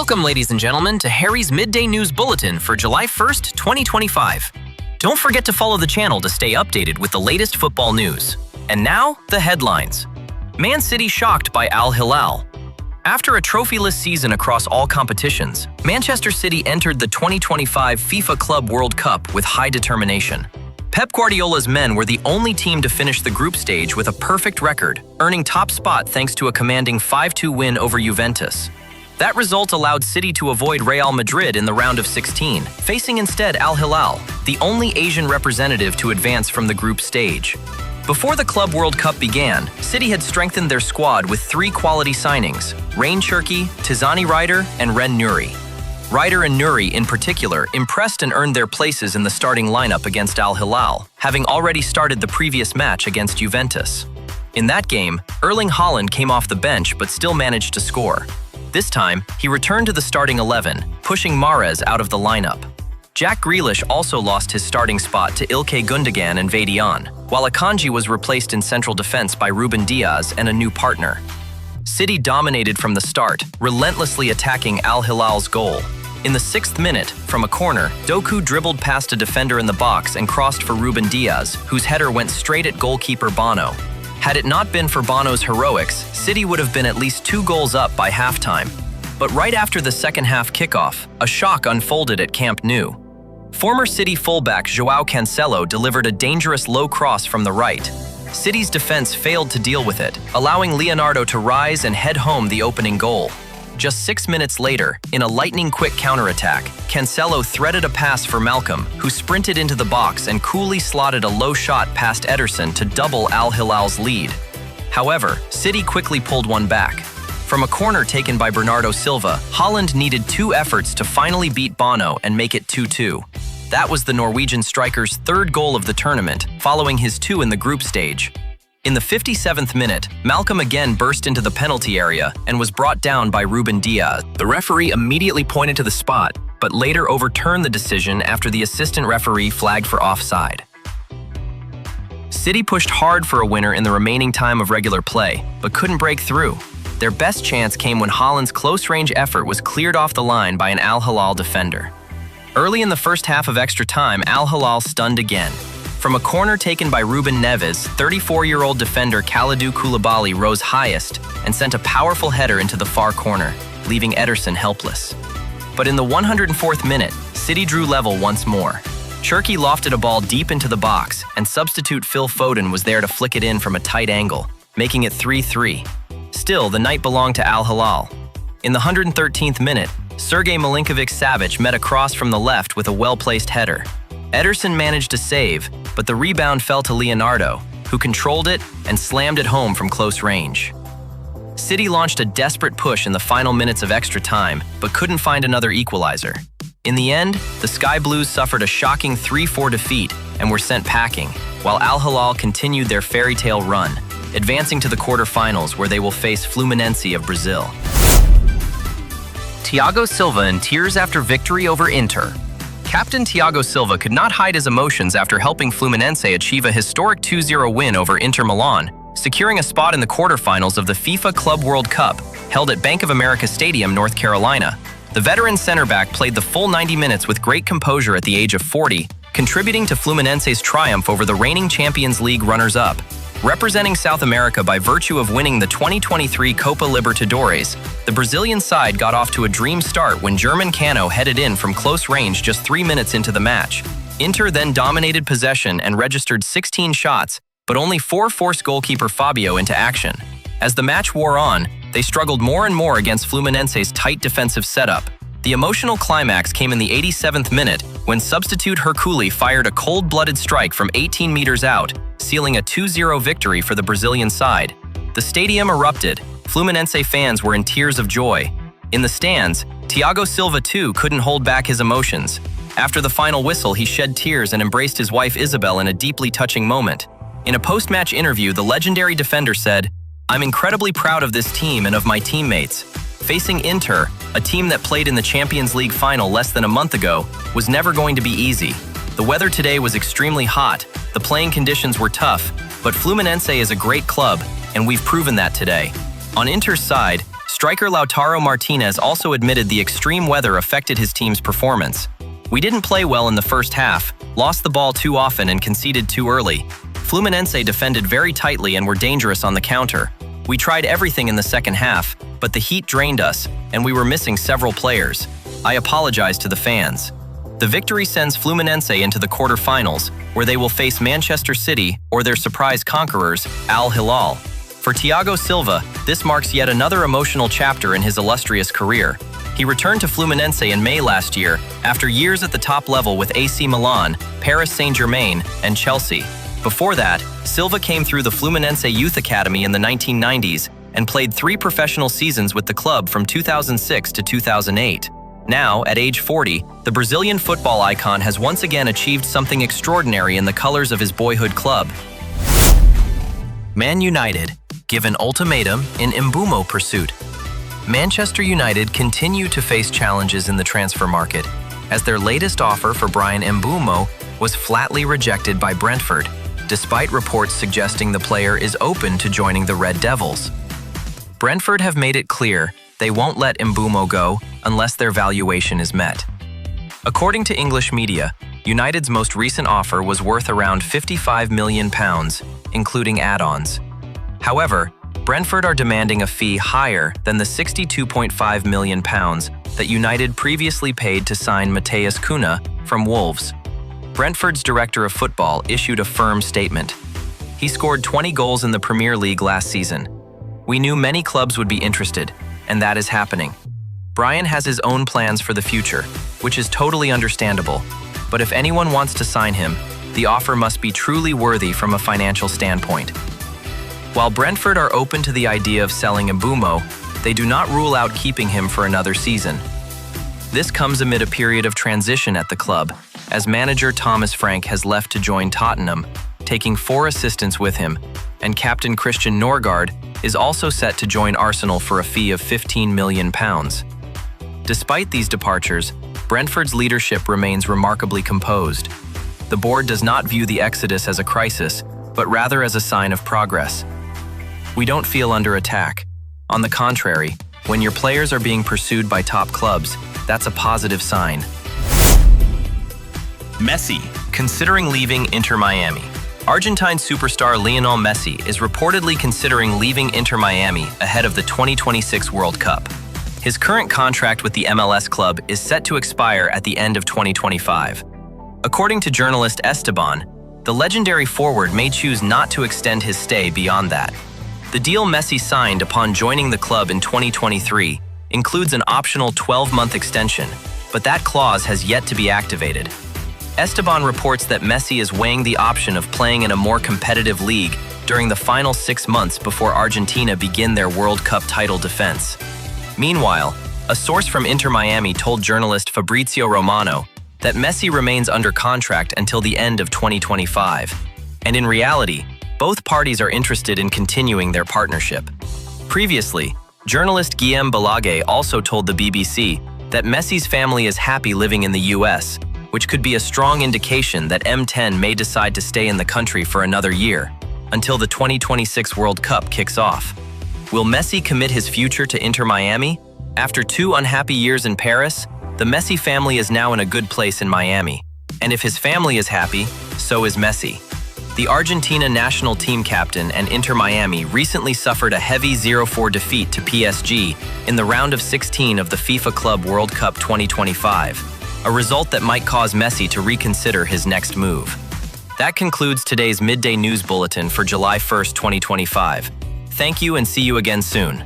Welcome, ladies and gentlemen, to Harry's Midday News Bulletin for July 1st, 2025. Don't forget to follow the channel to stay updated with the latest football news. And now, the headlines. Man City shocked by Al Hilal. After a trophyless season across all competitions, Manchester City entered the 2025 FIFA Club World Cup with high determination. Pep Guardiola's men were the only team to finish the group stage with a perfect record, earning top spot thanks to a commanding 5-2 win over Juventus. That result allowed City to avoid Real Madrid in the round of 16, facing instead Al Hilal, the only Asian representative to advance from the group stage. Before the Club World Cup began, City had strengthened their squad with 3 quality signings: Rain Cherki, Tizani Ryder, and Ren Nuri. Ryder and Nuri, in particular, impressed and earned their places in the starting lineup against Al Hilal, having already started the previous match against Juventus. In that game, Erling Haaland came off the bench but still managed to score. This time, he returned to the starting 11, pushing Mahrez out of the lineup. Jack Grealish also lost his starting spot to Ilkay Gundogan and Vadian, while Akanji was replaced in central defense by Ruben Diaz and a new partner. City dominated from the start, relentlessly attacking Al Hilal's goal. In the 6th minute, from a corner, Doku dribbled past a defender in the box and crossed for Ruben Diaz, whose header went straight at goalkeeper Bono. Had it not been for Bono's heroics, City would have been at least 2 goals up by halftime. But right after the second-half kickoff, a shock unfolded at Camp Nou. Former City fullback João Cancelo delivered a dangerous low cross from the right. City's defense failed to deal with it, allowing Leonardo to rise and head home the opening goal. Just 6 minutes later, in a lightning-quick counterattack, Cancelo threaded a pass for Malcolm, who sprinted into the box and coolly slotted a low shot past Ederson to double Al Hilal's lead. However, City quickly pulled one back. From a corner taken by Bernardo Silva, Haaland needed 2 efforts to finally beat Bono and make it 2-2. That was the Norwegian striker's 3rd goal of the tournament, following his 2 in the group stage. In the 57th minute, Malcolm again burst into the penalty area and was brought down by Ruben Diaz. The referee immediately pointed to the spot, but later overturned the decision after the assistant referee flagged for offside. City pushed hard for a winner in the remaining time of regular play, but couldn't break through. Their best chance came when Haaland's close-range effort was cleared off the line by an Al Hilal defender. Early in the first half of extra time, Al Hilal stunned again. From a corner taken by Ruben Neves, 34-year-old defender Kalidou Koulibaly rose highest and sent a powerful header into the far corner, leaving Ederson helpless. But in the 104th minute, City drew level once more. Cherki lofted a ball deep into the box, and substitute Phil Foden was there to flick it in from a tight angle, making it 3-3. Still, the night belonged to Al Hilal. In the 113th minute, Sergej Milinkovic-Savic met a cross from the left with a well-placed header. Ederson managed to save, but the rebound fell to Leonardo, who controlled it and slammed it home from close range. City launched a desperate push in the final minutes of extra time, but couldn't find another equalizer. In the end, the Sky Blues suffered a shocking 3-4 defeat and were sent packing, while Al Hilal continued their fairy tale run, advancing to the quarterfinals where they will face Fluminense of Brazil. Thiago Silva in tears after victory over Inter. Captain Thiago Silva could not hide his emotions after helping Fluminense achieve a historic 2-0 win over Inter Milan, securing a spot in the quarterfinals of the FIFA Club World Cup, held at Bank of America Stadium, North Carolina. The veteran center-back played the full 90 minutes with great composure at the age of 40, contributing to Fluminense's triumph over the reigning Champions League runners-up. Representing South America by virtue of winning the 2023 Copa Libertadores, the Brazilian side got off to a dream start when German Cano headed in from close range just 3 minutes into the match. Inter then dominated possession and registered 16 shots, but only 4 forced goalkeeper Fabio into action. As the match wore on, they struggled more and more against Fluminense's tight defensive setup. The emotional climax came in the 87th minute when substitute Hercule fired a cold-blooded strike from 18 meters out, sealing a 2-0 victory for the Brazilian side. The stadium erupted. Fluminense fans were in tears of joy. In the stands, Thiago Silva too couldn't hold back his emotions. After the final whistle, he shed tears and embraced his wife Isabel in a deeply touching moment. In a post-match interview, the legendary defender said, "I'm incredibly proud of this team and of my teammates. Facing Inter, a team that played in the Champions League final less than a month ago, was never going to be easy. The weather today was extremely hot, the playing conditions were tough, but Fluminense is a great club, and we've proven that today." On Inter's side, Striker Lautaro Martinez also admitted the extreme weather affected his team's performance. "We didn't play well in the first half, lost the ball too often and conceded too early. Fluminense defended very tightly and were dangerous on the counter. We tried everything in the second half, but the heat drained us, and we were missing several players. I apologize to the fans." The victory sends Fluminense into the quarterfinals, where they will face Manchester City or their surprise conquerors, Al Hilal. For Thiago Silva, this marks yet another emotional chapter in his illustrious career. He returned to Fluminense in May last year, after years at the top level with AC Milan, Paris Saint-Germain, and Chelsea. Before that, Silva came through the Fluminense Youth Academy in the 1990s and played 3 professional seasons with the club from 2006 to 2008. Now, at age 40, the Brazilian football icon has once again achieved something extraordinary in the colors of his boyhood club. Man United give an ultimatum in Mbeumo pursuit. Manchester United continue to face challenges in the transfer market, as their latest offer for Bryan Mbeumo was flatly rejected by Brentford, despite reports suggesting the player is open to joining the Red Devils. Brentford have made it clear they won't let Mbeumo go unless their valuation is met. According to English media, United's most recent offer was worth around £55 million, including add-ons. However, Brentford are demanding a fee higher than the £62.5 million that United previously paid to sign Matheus Cunha from Wolves. Brentford's director of football issued a firm statement. He scored 20 goals in the Premier League last season. "We knew many clubs would be interested, and that is happening. Bryan has his own plans for the future, which is totally understandable, but if anyone wants to sign him, the offer must be truly worthy from a financial standpoint." While Brentford are open to the idea of selling Mbeumo, they do not rule out keeping him for another season. This comes amid a period of transition at the club, as manager Thomas Frank has left to join Tottenham, taking 4 assistants with him, and captain Christian Norgard is also set to join Arsenal for a fee of £15 million. Despite these departures, Brentford's leadership remains remarkably composed. The board does not view the exodus as a crisis, but rather as a sign of progress. "We don't feel under attack. On the contrary, when your players are being pursued by top clubs, that's a positive sign." Messi, considering leaving Inter Miami. Argentine superstar Lionel Messi is reportedly considering leaving Inter Miami ahead of the 2026 World Cup. His current contract with the MLS club is set to expire at the end of 2025. According to journalist Esteban, the legendary forward may choose not to extend his stay beyond that. The deal Messi signed upon joining the club in 2023 includes an optional 12-month extension, but that clause has yet to be activated. Esteban reports that Messi is weighing the option of playing in a more competitive league during the final 6 months before Argentina begin their World Cup title defense. Meanwhile, a source from Inter Miami told journalist Fabrizio Romano that Messi remains under contract until the end of 2025, and in reality, both parties are interested in continuing their partnership. Previously, journalist Guillaume Balague also told the BBC that Messi's family is happy living in the US, which could be a strong indication that M10 may decide to stay in the country for another year, until the 2026 World Cup kicks off. Will Messi commit his future to Inter Miami? After 2 unhappy years in Paris, the Messi family is now in a good place in Miami. And if his family is happy, so is Messi. The Argentina national team captain and Inter Miami recently suffered a heavy 0-4 defeat to PSG in the round of 16 of the FIFA Club World Cup 2025, a result that might cause Messi to reconsider his next move. That concludes today's Midday News Bulletin for July 1st, 2025. Thank you and see you again soon.